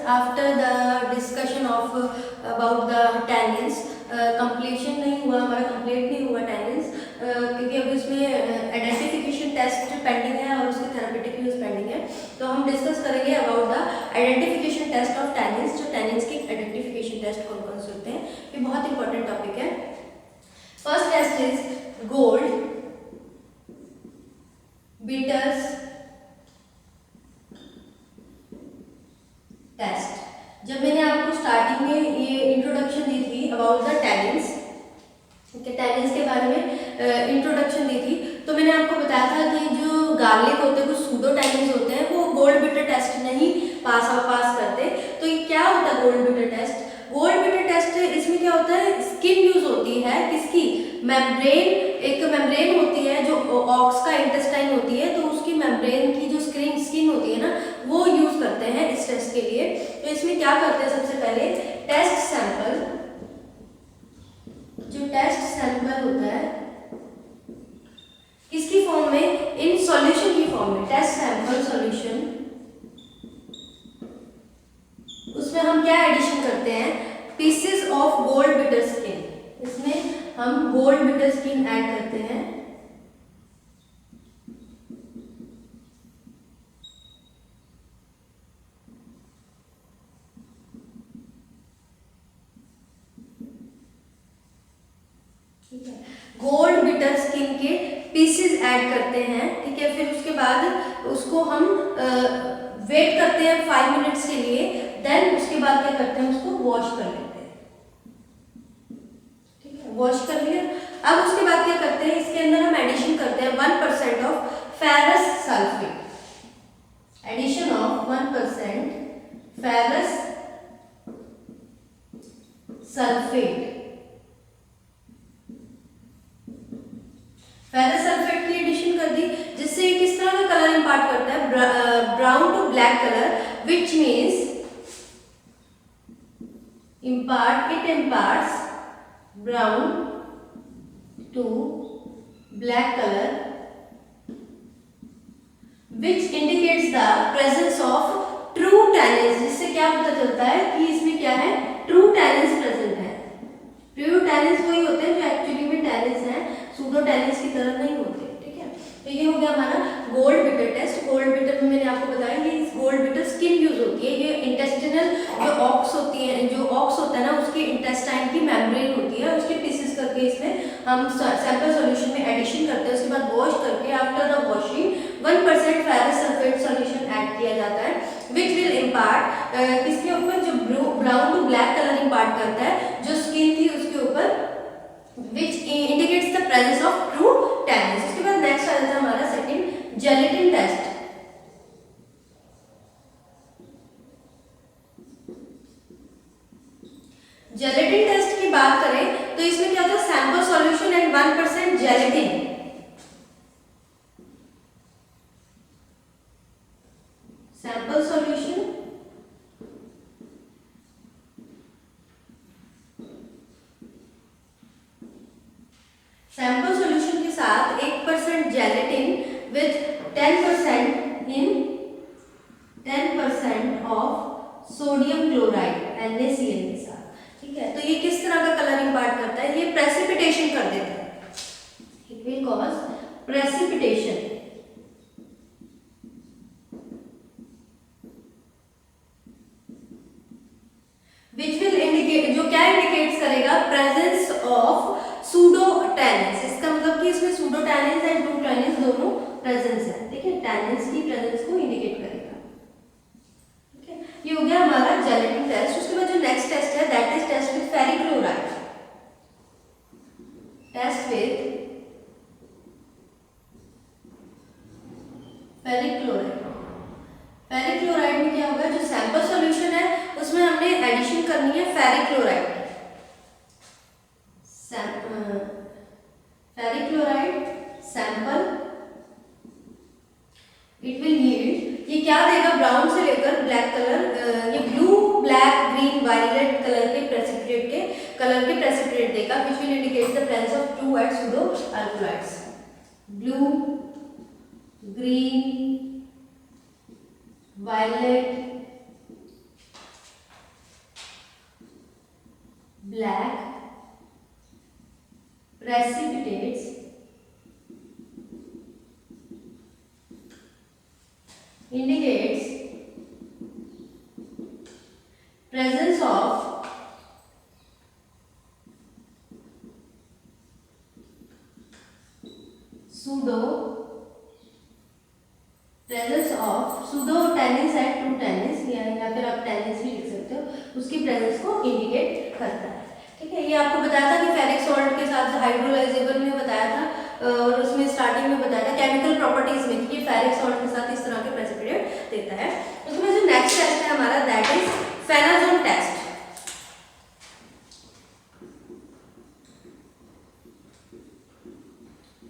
After the discussion of about the tannins, completion नहीं हुआ हमारा, कंप्लीट नहीं हुआ टेनियंस, क्योंकि अभी उसमें आइडेंटिफिकेशन टेस्ट पेंडिंग है और उसके थेरापेटिक यूज पेंडिंग है। तो हम डिस्कस करेंगे about the identification test of tannins. जो टेनियंस के आइडेंटिफिकेशन टेस्ट कौन कौन से होते हैं, ये बहुत इंपॉर्टेंट टॉपिक है। First test is gold beaters test. जब मैंने आपको स्टार्टिंग में ये इंट्रोडक्शन दी थी अबाउट द टेनियंस, टेनियंस के बारे में इंट्रोडक्शन दी थी, तो मैंने आपको बताया था कि जो गार्लिक होते हैं, कुछ सूडो टेनियंस होते हैं, वो गोल्ड बीटर टेस्ट नहीं पास करते। तो ये क्या होता है gold beater test? Gold beater test इसमें क्या होता है, स्किन यूज होती है किसकी, मेम्ब्रेन, एक मेम्ब्रेन होती है जो ऑक्स का इंटेस्टाइन होती है, तो उसकी मेम्ब्रेन की जो स्किन होती है ना, वो यूज करते हैं इस टेस्ट के लिए। तो इसमें क्या करते हैं, सबसे पहले टेस्ट सैंपल, जो टेस्ट सैंपल होता है किसकी फॉर्म में, इन सॉल्यूशन की फॉर्म में, टेस्ट सैंपल सॉल्यूशन, उसमें हम क्या एडिशन करते हैं, pieces of gold bitter skin, इसमें हम गोल्ड बिटर स्किन ऐड करते हैं। ठीक है, गोल्ड बिटर स्किन के पीसेस ऐड करते हैं। ठीक है, फिर उसके बाद उसको हम वेट करते हैं 5 मिनट्स के लिए, देन उसके बाद क्या करते हैं, उसको वॉश कर लेते हैं। ठीक है, वॉश कर लिया। अब उसके बाद क्या करते हैं, इसके अंदर हम एडिशन करते हैं 1% of ferrous sulphate, addition of 1% ferrous sulphate. Ferrous sulphate की एडिशन कर दी, जिससे ये किस तरह का कलर इंपार्ट करता है, brown to black colour, which means imparts brown to black color, which indicates the presence of true tannins। जिससे क्या पता चलता है कि इसमें क्या है, true tannins प्रेजेंट है। ट्रू टैनिन्स वही होते हैं जो एक्चुअली में टैनिन्स हैं, सूडो टैनिन्स की तरह नहीं होते। ठीक है, तो ये हो गया हमारा gold bitter taste. Gold bitter में मैंने आपको बताया कि गोल्ड बिटर स्किन यूज होती है, ये इंटेस्टिनल जो ऑक्स होती है, जो ऑक्स होता है ना, उसके इंटेस्टाइन की मेम्ब्रेन होती है, उसके पीसेस करके इसमें हम सैंपल सॉल्यूशन में एडिशन करते हैं। उसके बाद वॉश करके after the washing 1% ferrous sulphate solution add किया जाता है, विच विल इम्पार्ट किसके ऊपर, जो brown to black colour impart करता है जो स्किन थी उसके ऊपर, which indicates the presence of true tannins. उसके बाद नेक्स्ट आ जाता है हमारा second, gelatin test. Gelatin test की बात करें तो इसमें क्या होता है, sample solution and 1% gelatin, sample solution sample solution के साथ 1% gelatin with 10% of sodium chloride NaCl के साथ। ठीक है, तो ये किस तरह का कलर इंपार्ट करता है, ये प्रेसिपिटेशन कर देता है, it will cause precipitation, which will indicate, जो क्या इंडिकेट्स करेगा, प्रेजेंस ऑफ सूडो टैनिन्स। इसका मतलब कि इसमें pseudo tannins and true tannins दोनों प्रेजेंस है। ठीक है, टैनिन्स की प्रेजेंस को इंडिकेट करेगा। ठीक है, ये हो गया हमारा जेलेटिन टेस्ट। उसके बाद जो नेक्स्ट टेस्ट है, that is test with ferric chloride, test with ferric chloride. Ferric chloride में क्या होगा, जो सैंपल सॉल्यूशन है उसमें हमने एडिशन करनी है ferric chloride, ferric chloride sample, it will yield, ये क्या देगा, ब्राउन से लेकर ब्लैक कलर, ये blue, black, green, violet colour के प्रेसिपिटेट देगा, which will indicate the presence of true and pseudo alkaloids. Blue, green, violet, black precipitates indicates presence of pseudo tannins and true tannins, या फिर आप tannins भी लिख सकते हो, उसकी प्रेजेंस को इंडिकेट करता है। ठीक है, ये आपको बताया था कि फेरिक सॉल्ट के साथ हाइड्रोलाइजेबल में बताया था, और उसमें स्टार्टिंग में बताया था केमिकल प्रॉपर्टीज में कि ये फेरिक सॉल्ट के साथ इस तरह के प्रेसिपिटेट देता है। उसमें जो नेक्स्ट टेस्ट है हमारा, that is phenazone test.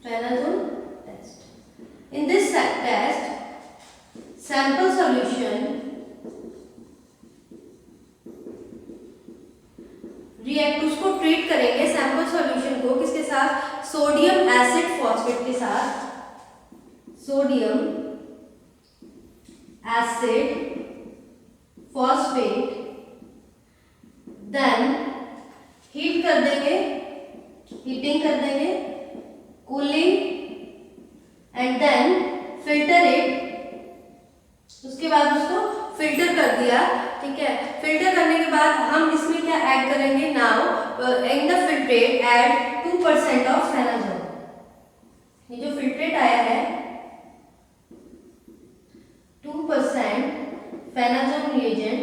Phenazone test, in this test sample solution react, उसको ट्रीट करेंगे सैंपल सॉल्यूशन को किसके साथ, सोडियम एसिड फॉस्फेट के साथ, sodium acid phosphate, then heat कर देंगे, हीटिंग कर देंगे, cooling, and then filter it, उसके बाद उसको फिल्टर कर दिया। ठीक है, फिल्टर करने के बाद हम इसमें क्या ऐड करेंगे, now in the filtrate add 2% of phenazone. ये जो फिल्ट्रेट आया है 2% फेनाजोन रिएजेंट,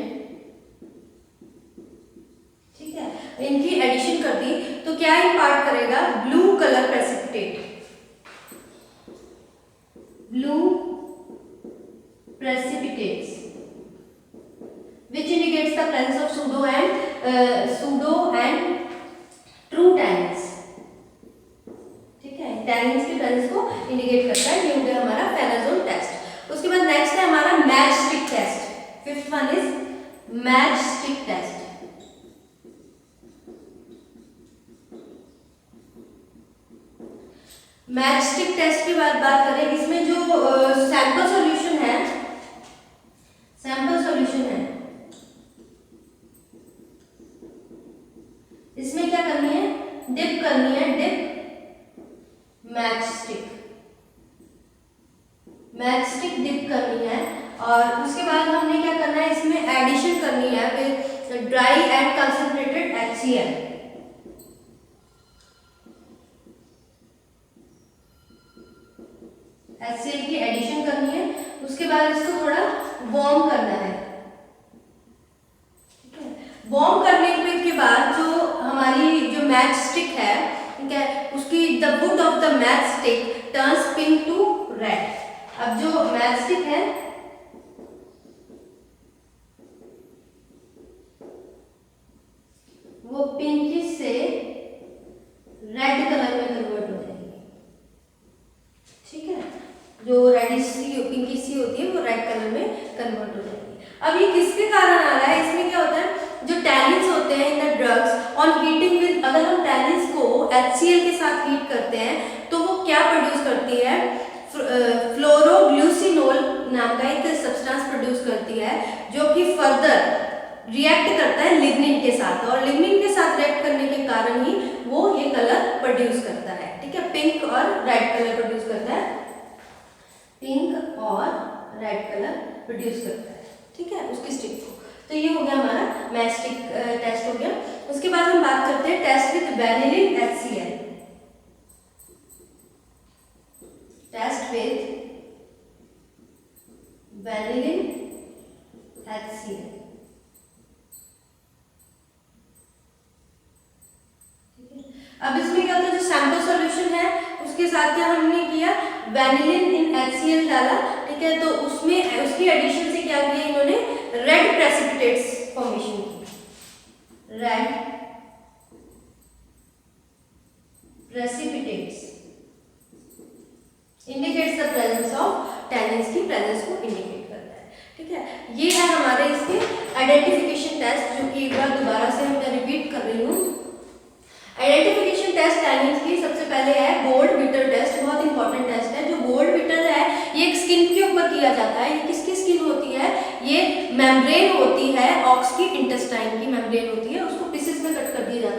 ठीक है, इनकी एडिशन कर दी तो क्या इंपार्ट करेगा, blue colour precipitate, blue precipitates which indicates the presence of pseudo and true tannins। ठीक है, tannins की presence को इंडिकेट करता है। ये हो गया हमारा फेनाजोन टेस्ट। उसके बाद नेक्स्ट है हमारा match stick test. Fifth one is match stick test. Match stick test की बात करें, इसमें जो सैंपल सॉल्यूशन है, इसमें क्या करनी है, डिप करनी है, डिप मैच स्टिक डिप करनी है। और उसके बाद हमने क्या करना है, इसमें एडिशन करनी है फिर dry and concentrated HCl, HCl की एडिशन करनी है। उसके बाद इसको थोड़ा वार्म करना है। ठीक है, वार्म करने के बाद जो हमारी जो मैच स्टिक है, ठीक है, उसकी the wood of the match stick turns pink to red. अब जो मैच स्टिक है वो पिंकिश से रेड कलर में कन्वर्ट हो जाएगी। ठीक है, जो रेडिश सी पिंकिश सी होती है वो रेड कलर में कन्वर्ट हो जाएगी। अब ये किसके कारण आ रहा है, इसमें क्या होता है, जो टैनिन्स होते हैं in the drugs on heating with, अगर हम टैनिन्स को HCl के साथ हीट करते हैं तो वो क्या प्रोड्यूस करती है, फ्लोरोग्लूसिनोल नाम का एक सब्सटेंस प्रोड्यूस करती है, जो कि फर्दर रिएक्ट करता है लिग्निन के साथ, और लिग्निन के साथ रिएक्ट करने के कारण ही वो ये कलर प्रोड्यूस करता है। ठीक है, पिंक और रेड कलर प्रोड्यूस करता है, पिंक और रेड कलर प्रोड्यूस करता है। ठीक है, उसकी स्टिक को। तो ये हो गया हमारा मैच स्टिक टेस्ट हो गया। उसके बाद हम बात करते हैं test with vanillin HCl। Test with vanillin HCl। अब इसमें क्या होता है, जो सैंपल सॉल्यूशन है उसके साथ क्या हमने किया, वेनिलिन इन HCl डाला। ठीक है, तो उसमें उसकी एडिशन से क्या किया इन्होंने, रेड प्रेसिपिटेट्स फॉर्मेशन की। Red precipitates indicates the presence of tannins की प्रेजेंस को इंडिकेट करता है। ठीक है, ये है हमारे इसके आइडेंटिफिकेशन टेस्ट, जो कि एक बार दोबारा से मैं रिपीट कर रही हूँ। आइडेंटिफिकेशन टेस्ट टैनिन्स की सबसे पहले है गोल्ड बिटर टेस्ट, बहुत इंपॉर्टेंट टेस्ट है। जो गोल्ड बिटर है ये एक स्किन के ऊपर किया जाता है। ये किसकी स्किन होती है, ये मेम्ब्रेन होती है, ऑक्स की इंटेस्टाइन की मेम्ब्रेन होती है, उसको पीसेस में कट कर दिया जाता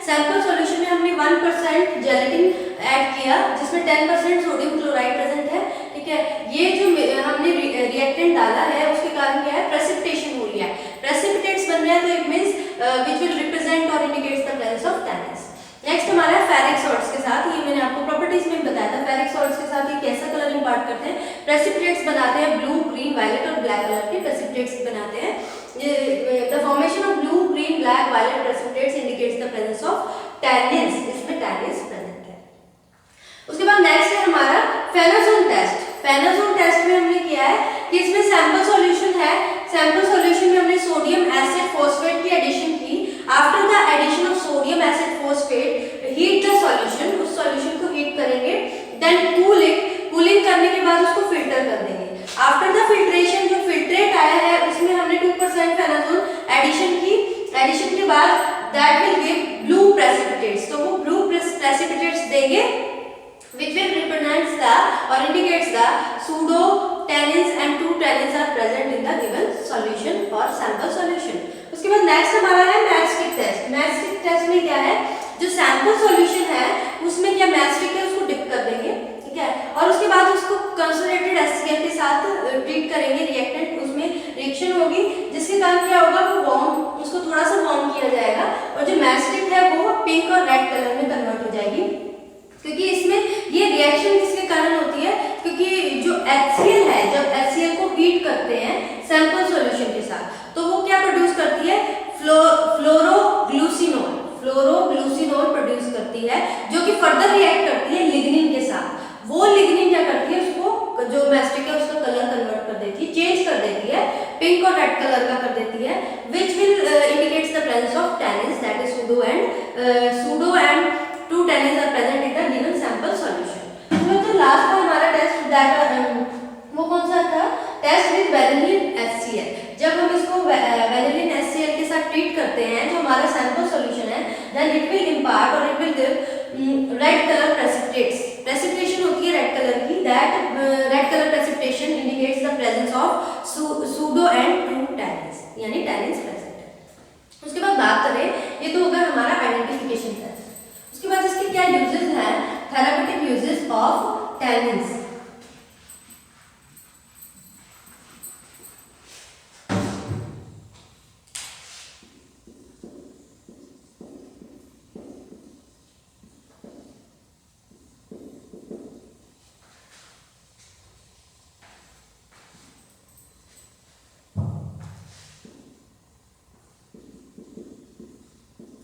सैंपल सॉल्यूशन में हमने 1% जेलेटिन ऐड किया जिसमें 10% सोडियम क्लोराइड प्रेजेंट है, ठीक है। ये जो हमने रिएक्टेंट डाला है उसके कारण क्या है, प्रेसिपिटेशन हो रही है, प्रेसिपिटेट्स बन रहे हैं, तो it means which will represent और indicates the presence of tannins. Next हमारा है फेरिक सॉल्ट्स के साथ, ये मैंने आपको प्रॉपर्टीज में बताया था। फेरिक सॉल्ट्स के साथ ये कैसा कलर इंपार्ट करते हैं, प्रेसिपिटेट्स बनाते हैं, ब्लू, ग्रीन, वायलेट और ब्लैक कलर के प्रेसिपिटेट्स बनाते हैं। The formation of blue, green, black, violet precipitates indicates the presence of tannins, इसमें टैनिन्स प्रेजेंट है। उसके बाद नेक्स्ट है हमारा फेनाज़ोन टेस्ट। फेनाज़ोन टेस्ट में हमने किया है कि इसमें सैंपल सॉल्यूशन है, सैंपल सॉल्यूशन में हमने सोडियम एसिड फॉस्फेट की एडिशन की। After the addition of sodium acid phosphate heat the solution, उस सॉल्यूशन को हीट करेंगे, देन कूल इट, कूलिंग करने के बाद उसको फिल्टर कर देंगे। आफ्टर द फिल्ट्रेशन जो फिल्ट्रेट आया है उसमें हमने 2% फेनाज़ोन एडिशन की, एडिशन के बाद that will give blue precipitates, तो वो ब्लू प्रेसिपिटेट्स देंगे which will represents the or indicates the pseudo tannins and true tannins are present in the given solution or sample solution। उसके बाद नेक्स्ट हमारा है मैचस्टिक टेस्ट। मैचस्टिक टेस्ट में क्या है, जो सैंपल सॉल्यूशन है उसमें क्या मैचस्टिक है उसको डिप कर देंगे, ठीक है, और उसके बाद उसको कंसंट्रेटेड HCl के साथ ट्रीट करेंगे, रिएक्टेंट उसमें रिएक्शन होगी जिसके कारण क्या होगा, वो वार्म, उसको थोड़ा सा वार्म किया जाएगा और जो मैचस्टिक है वो पिंक और रेड कलर में कन्वर्ट हो जाएगी, क्योंकि इसमें ये रिएक्शन किसके कारण होती है, क्योंकि जो HCl है, जब HCl को हीट करते हैं सैंपल सॉल्यूशन के साथ तो वो क्या प्रोड्यूस करती है, फ्लोरोग्लूसिनोल, फ्लोरोग्लूसिनोल प्रोड्यूस करती है जो कि फर्दर रिएक्ट करती है लिग्निन के साथ। वो लिग्निन क्या करती है, उसको जो मैस्टिक है उसका कलर कन्वर्ट कर देती है, चेंज कर देती है, पिंक और रेड कलर का कर देती है, which will indicates the presence of tannins, that is pseudo and true tannins are present in the given sample solution। तो लास्ट का हमारा टेस्ट दैट वो कौन सा था, टेस्ट विद वेनिलिन HCl। जब हम इसको वेनिलिन HCl के साथ ट्रीट करते हैं जो हमारा सैंपल सॉल्यूशन है, देन इट विल इम्पार्ट और it will give red colour precipitates, precipitation होती है रेड कलर की, that red colour precipitation indicates the presence of pseudo and true tannins, यानी टैनिन्स प्रेजेंट है। उसके बाद बात करें, ये तो होगा हमारा आइडेंटिफिकेशन टेस्ट। उसके बाद इसके क्या यूजेस हैं, therapeutic uses of tannins.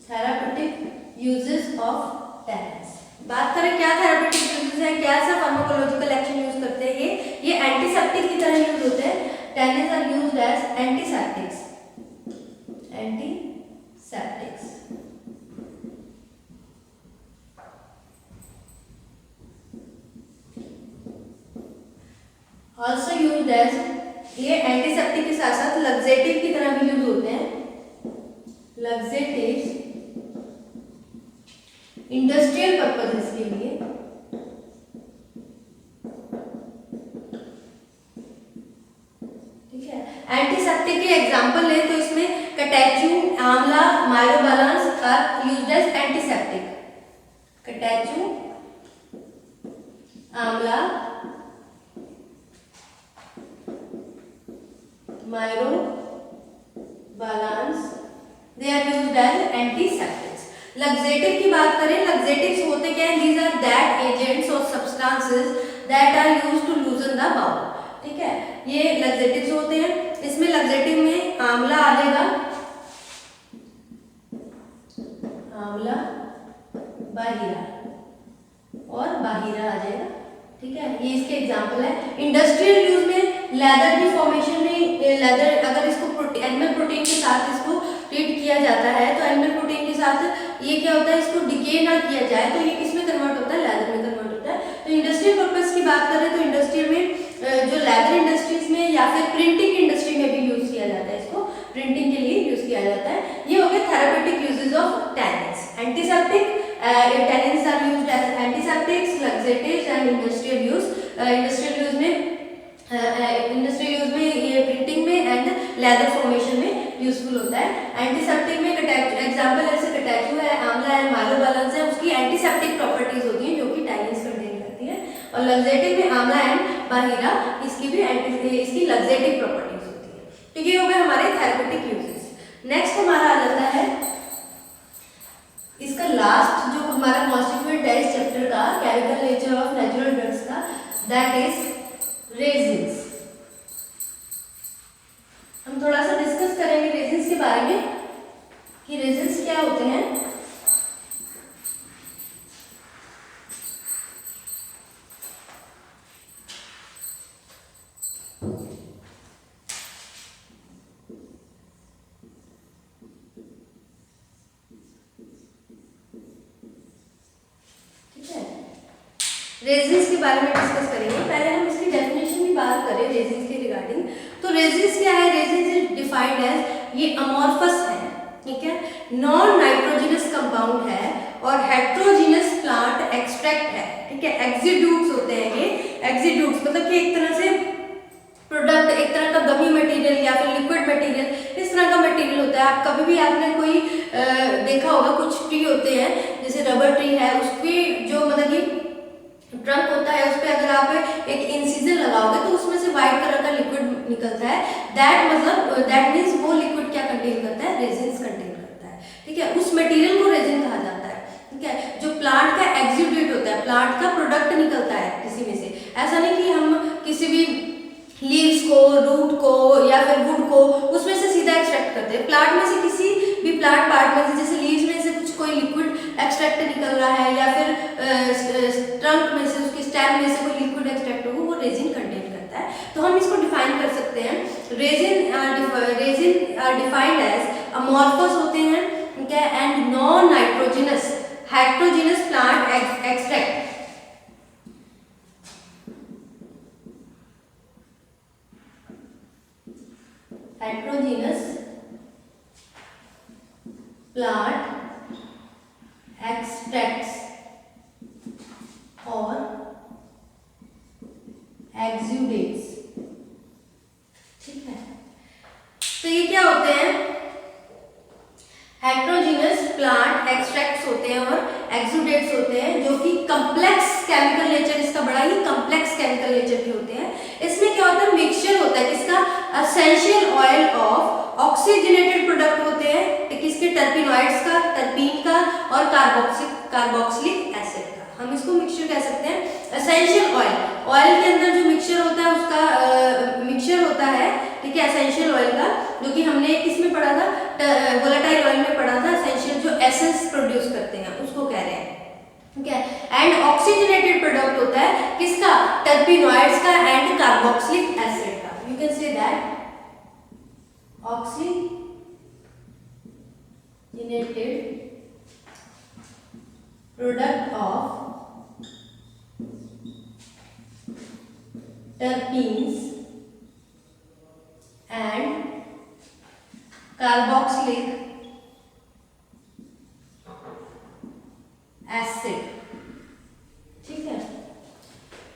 Therapeutic uses of tannins. बात करें क्या थेराप्यूटिक यूजेस है, क्या सा फार्माकोलॉजिकल एक्शन यूज करते हैं, ये एंटीसेप्टिक की तरह यूज होते हैं। Tannins are used as antiseptics, antiseptics. Also used as, ये एंटीसेप्टिक के साथ साथ लग्जेटिव की तरह भी यूज होते हैं, लग्जेटिव्स इंडस्ट्रियल पर्पसेस के लिए, ठीक है। एंटीसेप्टिक के एग्जांपल ले तो इसमें catechu, amla, myrobalans are used as antiseptic. Catechu, amla, myrobalans, they are used as antiseptics. Laxative की बात करें, लग्जेटिव्स होते क्या है, दीज आर दैट एजेंट्स और substances that are used to loosen the bowel, ठीक है, ये लग्जेटिव्स होते हैं। इसमें लग्जेटिव में आंवला आ जाएगा, आंवला, बाहिरा और बाहिरा आ जाएगा, ठीक है, ये इसके एग्जांपल है। इंडस्ट्रियल यूज में लेदर की फॉर्मेशन में, लेदर अगर इसको एनिमल प्रोटीन के साथ इसको ट्रीट किया जाता है तो एनिमल प्रोटीन के साथ ये क्या होता है, इसको डिके ना किया जाए तो ये किसमें कन्वर्ट होता है, लेदर में कन्वर्ट होता है। तो इंडस्ट्रियल पर्पस की बात करें तो इंडस्ट्रियल में जो लेदर इंडस्ट्रीज में या फिर प्रिंटिंग इंडस्ट्री में भी यूज किया जाता है, इसको प्रिंटिंग के लिए यूज किया जाता है। ये हो गए therapeutic uses of tannins. Antiseptic, tannins are used as antiseptics, laxatives and industrial use. Industrial use में ये प्रिंटिंग में एंड लेदर फॉर्मेशन में यूजफुल होता है। एंटीसेप्टिक में एग्जांपल ऐसे कैटेचू है, आंवला है, बाहिरा, इसकी भी इसकी लग्जेटिव प्रॉपर्टीज होती है। तो ये हो गए हमारे थेरेपेटिक यूजेस। नेक्स्ट हमारा आ जाता है इसका लास्ट जो हमारा कॉन्स्टिट्यूएंट है इस चैप्टर का, chemical nature of natural drugs का, दैट इज रेजिन्स। हम थोड़ा सा डिस्कस करेंगे रेजिन्स के बारे में कि रेजिन्स क्या होते हैं। रेजिन्स के बारे में डिस्कस करेंगे। पहले हम इसकी डेफिनेशन की बात करें रेजिन्स के रिगार्डिंग। तो रेजिन्स क्या है? रेजिन्स इज डिफाइंड एज, ये अमॉर्फस है, ठीक है, नॉन नाइट्रोजिनस कंपाउंड है और हेट्रोजिनस प्लांट एक्सट्रैक्ट है, ठीक है। एक्सिड्यूट्स होते हैं ये, एक्सिड्यूट्स मतलब कि एक तरह से प्रोडक्ट, एक तरह का गमी मटेरियल या फिर लिक्विड मटेरियल, इस तरह का मटेरियल होता है। आप कभी भी आपने कोई देखा होगा, कुछ ट्री होते हैं जैसे रबर ट्री है, उसकी जो मतलब कि ट्रंक होता है, उस पर अगर आप एक इंसिजन लगाओगे तो उसमें से व्हाइट कलर का लिक्विड निकलता है। दैट मीन्स वो लिक्विड क्या कंटेन करता है? रेजिन्स कंटेन करता है, ठीक है। उस मटेरियल को रेजिन कहा जाता है, ठीक है। जो प्लांट का एक्सुडेट होता है, प्लांट का प्रोडक्ट निकलता है किसी में से। ऐसा नहीं कि हम किसी भी लीव्स को, रूट को या फिर वुड को उसमें से सीधा एक्सट्रैक्ट करते हैं। प्लांट में से किसी भी प्लांट पार्ट में से, जैसे लीव्स में से कुछ कोई लिक्विड एक्सट्रैक्ट निकल रहा है या फिर ट्रंक में से, उसकी स्टेम में से कोई लिक्विड एक्सट्रैक्ट होगा, वो रेजिन कंटेन करता है। तो हम इसको डिफाइन कर सकते हैं। Resin are defined as amorphous होते हैं, ठीक है, and non nitrogenous heterogenous plant extract. Heterogenous plant extracts और एक्सुडेट्स, ठीक है। तो ये क्या होते हैं? हेट्रोजीनस प्लांट एक्सट्रैक्ट्स होते हैं और एक्सुडेट्स होते हैं, जो कि कॉम्प्लेक्स केमिकल नेचर, इसका बड़ा ही कॉम्प्लेक्स केमिकल नेचर के होते हैं। इसमें क्या होता है? मिक्सचर होता है किसका? Essential oil of oxygenated product होते हैं, किसके? टर्पिनॉइड्स का, टर्पीन का और कार्बोक्सिलिक एसिड का। हम इसको मिक्सचर कह सकते हैं। एसेंशियल ऑयल के अंदर जो मिक्सचर होता है उसका मिक्सचर होता है, ठीक है, एसेंशियल ऑयल का, जो कि हमने किसमें पढ़ा था? वोलेटाइल ऑयल में पढ़ा था। एसेंशियल जो एसेंस प्रोड्यूस करते हैं उसको कह रहे हैं, ठीक है। एंड ऑक्सीजनेटेड प्रोडक्ट होता है किसका? टर्पिनॉइड्स का एंड कार्बोक्सिलिक एसिड का। You can say that oxygenated product of terpenes and carboxylic acid, ठीक है।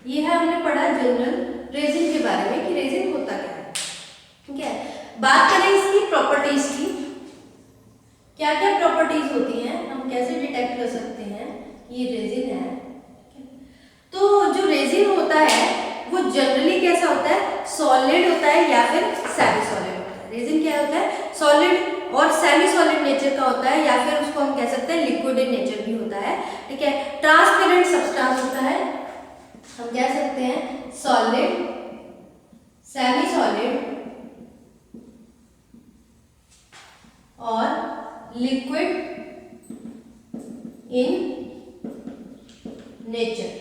ये है हमने पढ़ा जनरल रेजिन के बारे में कि रेजिन होता क्या है, ठीक है। बात करें इसकी प्रॉपर्टीज की, क्या क्या प्रॉपर्टीज होती हैं, हम कैसे डिटेक्ट कर सकते हैं कि ये रेजिन है। तो जो रेजिन होता है वो जनरली कैसा होता है? सॉलिड होता है या फिर सेमी सॉलिड होता है। रेजिन क्या होता है? सॉलिड और सेमी सॉलिड नेचर का होता है, या फिर उसको हम कह सकते हैं लिक्विड इन नेचर भी होता है, ठीक है। ट्रांसपेरेंट सब्सटेंस होता है, हम कह सकते हैं सॉलिड, सेमी सॉलिड और लिक्विड इन नेचर।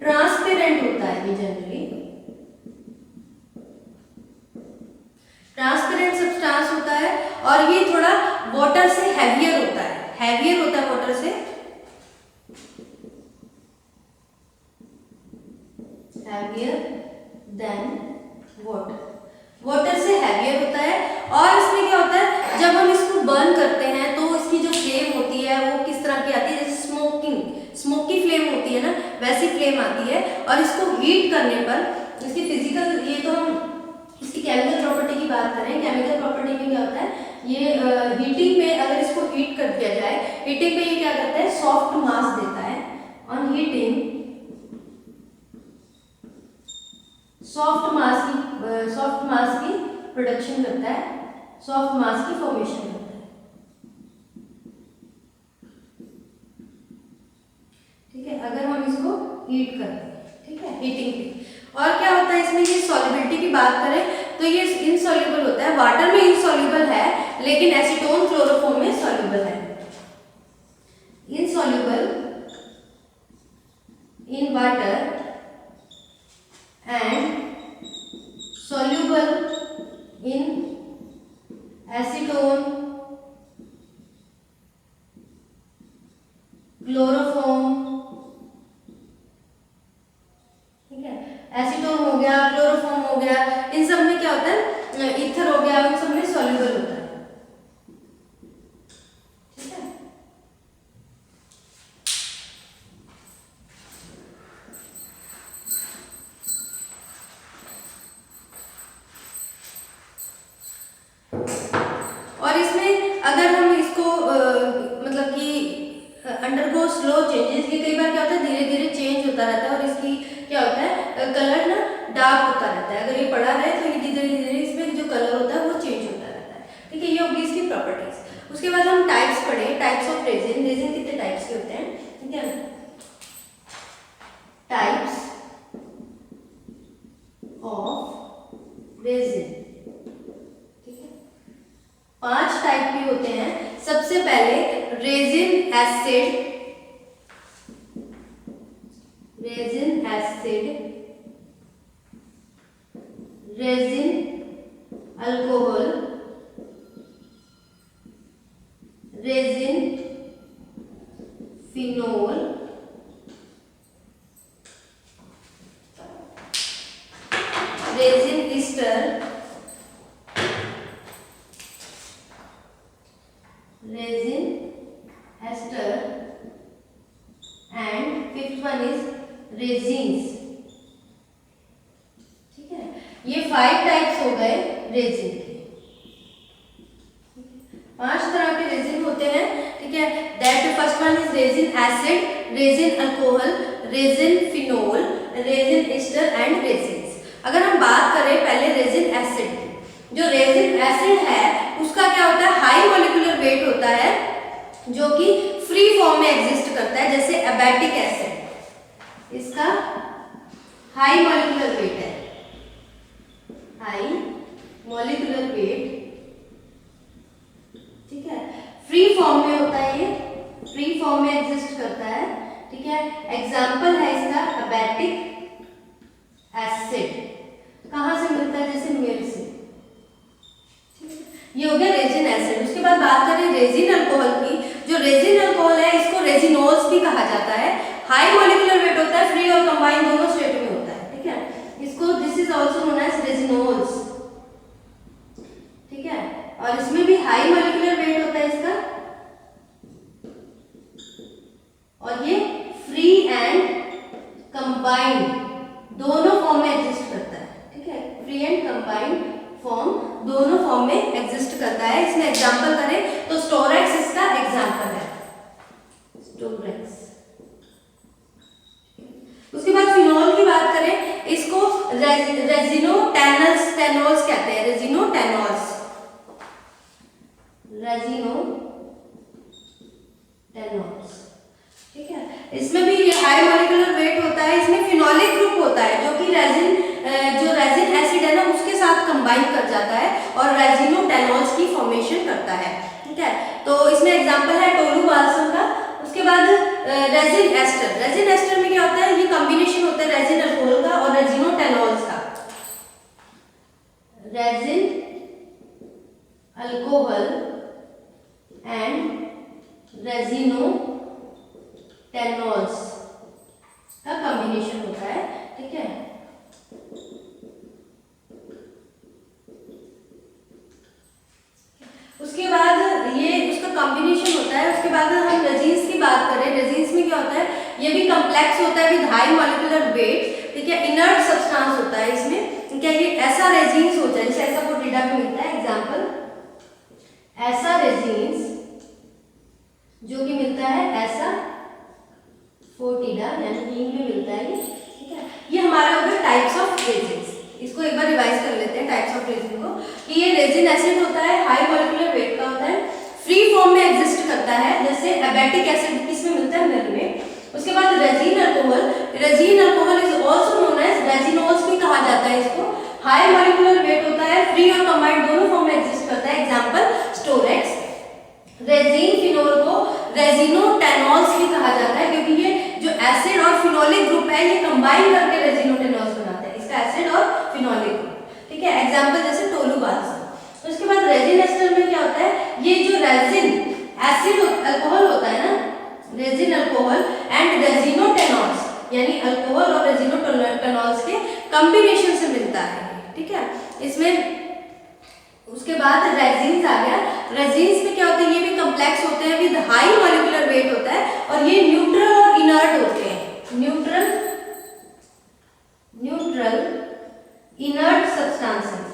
ट्रांसपेरेंट होता है ये जनरली, ट्रांसपेरेंट सब्सटेंस होता है और ये थोड़ा वाटर से हैवियर होता है, हैवियर होता है वाटर से, हैवियर देन वाटर, वाटर से हैवियर होता है। और इसमें क्या होता है? जब हम इसको बर्न करते हैं तो इसकी जो फ्लेम होती है वो किस तरह की आती है? जैसे स्मोकी फ्लेम होती है ना, वैसी फ्लेम आती है। और इसको हीट करने पर इसकी फिजिकल, ये तो हम इसकी केमिकल प्रॉपर्टी की बात करें, केमिकल प्रॉपर्टी में क्या होता है? ये हीटिंग में अगर इसको हीट कर दिया जाए, हीटिंग में ये क्या करता है? सॉफ्ट मास देता है। ऑन हीटिंग सॉफ्ट मास की प्रोडक्शन करता है, सॉफ्ट मास की फॉर्मेशन करता है। ठीक है, अगर हम इसको हीट करते हैं, ठीक है, हीटिंग पे। और क्या होता है इसमें, ये सॉल्युबिलिटी की बात करें तो ये इनसॉल्युबल होता है, वाटर में इनसॉल्युबल है लेकिन एसीटोन क्लोरोफॉर्म में सॉल्युबल है। Insoluble in water and soluble in acetone, chloroform. ठीक है, एसीटोन हो गया, क्लोरोफॉर्म हो गया, इन सब में क्या होता है, ईथर हो गया, इन सब में सॉल्युबल होता है। ठीक है, और इसमें अगर हम इसको मतलब कि अंडरगो स्लो चेंजेस, ये कई बार क्या होता है धीरे धीरे चेंज होता रहता है और इसकी क्या होता है कलर ना डार्क होता रहता है। अगर ये पड़ा रहे तो ये धीरे धीरे इसमें जो कलर होता है वो चेंज होता रहता है। ठीक है, ये होगी इसकी प्रॉपर्टीज। उसके बाद हम टाइप्स पढ़े, टाइप्स ऑफ रेजिन। रेजिन कितने टाइप्स के होते हैं, ठीक है, टाइप्स ऑफ रेजिन। 5 टाइप के होते हैं। सबसे पहले resin acid, resin alcohol, resin phenol, resin ester, resin ester, and 5th one is resins. ठीक है, ये 5 टाइप्स हो गए रेजिन के। 5 तरह के रेजिन होते हैं। ठीक है, that first one is resin acid, resin alcohol, resin phenol, resin ester and resins. अगर हम बात करें पहले रेजिन एसिड की, जो रेजिन एसिड है उसका क्या होता है, हाई मॉलिक्यूलर वेट होता है जो कि फ्री फॉर्म में एग्जिस्ट करता है, जैसे एबाटिक एसिड, इसका हाई मॉलिक्यूलर वेट है, हाई मॉलिक्यूलर वेट। ठीक है, फ्री फॉर्म में होता है, ये फ्री फॉर्म में एग्जिस्ट करता है। ठीक है, एग्जांपल है इसका एबाटिक एसिड। कहां से मिलता है, जैसे मिल्क से। ये हो गया रेजिन एसिड। उसके बाद बात करें रेजिन अल्कोहल की। जो रेजिन अल्कोहल है इसको रेजिनोल्स भी कहा जाता है। हाई मॉलिक्यूलर वेट होता है, फ्री और कंबाइन दोनों स्टेट में होता है। ठीक है, इसको this is also known as resinols. ठीक है, और इसमें भी हाई मॉलिक्यूलर वेट होता है इसका, और ये फ्री एंड कंबाइन दोनों फॉर्म में एग्जिस्ट करता है। ठीक है, फ्री एंड कंबाइन फॉर्म दोनों फॉर्म में एग्जिस्ट करता है। इसमें एग्जांपल करें तो स्टोरेक्स इसका एग्जांपल है, स्टोरेक्स। उसके बाद फिनोल की बात करें, इसको रेजिनोटेनॉल्स कहते हैं, रेजिनोटेनॉल्स, ठीक है, इसमें भी ये हाई मॉलिक्यूलर वेट होता है। इसमें फिनोलिक ग्रुप होता है जो कि जो रेजिन एसिड है ना उसके साथ कंबाइन कर जाता है और रेजिनोटेनॉल्स की फॉर्मेशन करता है। ठीक है, तो इसमें एग्जांपल है टोलू बाल्सम का। उसके बाद रेजिन एस्टर। रेजिन एस्टर में क्या होता है, ये कॉम्बिनेशन होता है रेजिन अल्कोहल का और रेजिनोटेनॉल्स का। रेजिन अल्कोहल एंड रेजिनोटेनॉल्स का कॉम्बिनेशन होता है। ठीक है, उसके बाद ये उसका कॉम्बिनेशन होता है। उसके बाद हम रेजिन्स की बात करें, रेजिन्स में क्या होता है, ये भी कॉम्प्लेक्स होता है विद हाई मॉलिक्यूलर वेट। ठीक है, इनर्ट सब्सटेंस होता है इसमें। क्या ये ऐसा रेजिन्स होता है जैसे ऐसा पोटेडा में मिलता है, एग्जांपल ऐसा रेजिन्स जो कि मिलता है ऐसा फोर्टिडा यानी नीम में मिलता है ये। ठीक है, ये हमारा हो गया टाइप्स ऑफ रेजिन्स। इसको एक बार रिवाइज कर लेते हैं टाइप्स ऑफ रेजिन को, कि ये रेजिन एसिड होता है, हाई मॉलिक्यूलर वेट का होता है, फ्री फॉर्म में एग्जिस्ट करता है, जैसे एबाटिक एसिड किसमें मिलता है, मिल्क में। उसके बाद resin alcohol, resin alcohol is also known as resinols भी कहा जाता है इसको, हाई मॉलिक्यूलर वेट होता है, फ्री और कंबाइंड दोनों फॉर्म में एग्जिस्ट करता है, एग्जांपल स्टोरेक्स। रेजिन फिनोल को रेजिनोटेनॉल्स भी कहा जाता है, क्योंकि ये जो एसिड और फिनोलिक ग्रुप है ये कंबाइन करके रेजिनोटेनॉल्स बनाता है, इसका एसिड और फिनोलिक ग्रुप, ठीक है, एग्जांपल जैसे टोलूबाल्सम। तो उसके बाद रेजिन एस्टर में क्या होता है, ये जो रेजिन एसिड अल्कोहल होता है ना, रेजिन अल्कोहल एंड रेजिनोटेनॉल्स यानी अल्कोहल और रेजिनोटेनॉल्स के कॉम्बिनेशन से मिलता है, ठीक है। इसमें उसके बाद रेजिन्स आ गया, रेजिन्स में क्या होता है, ये भी कॉम्प्लेक्स होते हैं विद हाई मॉलिक्यूलर वेट होता है, और ये न्यूट्रल और इनर्ट होते हैं, न्यूट्रल इनर्ट सब्सटेंसेस,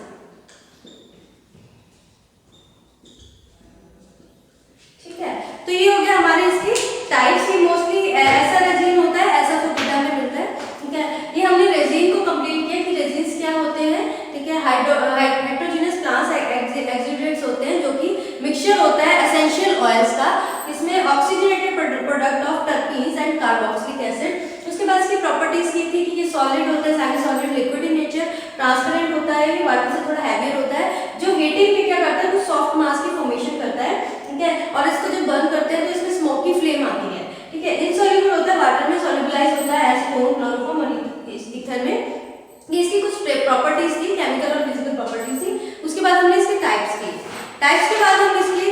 ठीक है। तो ये हो गया हमारे इसकी टाइप्स की, मोस्टली ऐसा रेजिन होता है, ऐसा फोटिडा में मिलता है, ठीक है। ये हमने रेजिन को कंप्लीट किया कि रेजिन्स क्या होते हैं, ठीक है। हेटेरोजेनस प्लांट्स एक्सुडेंट्स होते हैं जो कि मिक्सचर होता है एसेंशियल ऑयल्स का, इसमें oxygenated product of terpenes and carboxylic acid. उसके बाद इसकी प्रॉपर्टीज की थी कि ये सॉलिड होता है, semi solid liquid in nature, transparent होता है, ये वाटर से थोड़ा हैवियर होता है, जो हीटिंग में क्या करता है वो सॉफ्ट मास की फॉर्मेशन करता है, ठीक है। और इसको जब बर्न करते हैं तो इसमें स्मोकी फ्लेम आती है, ठीक है। इनसॉल्युबल होता है, वाटर में सॉल्युबलाइज होता है एसीटोन, क्लोरोफॉर्म और ईथर में। ये इसकी कुछ प्रॉपर्टीज थी, केमिकल और फिजिकल प्रॉपर्टीज थी। उसके बाद हमने इसके टाइप्स की, टाइप्स के बाद हम इसकी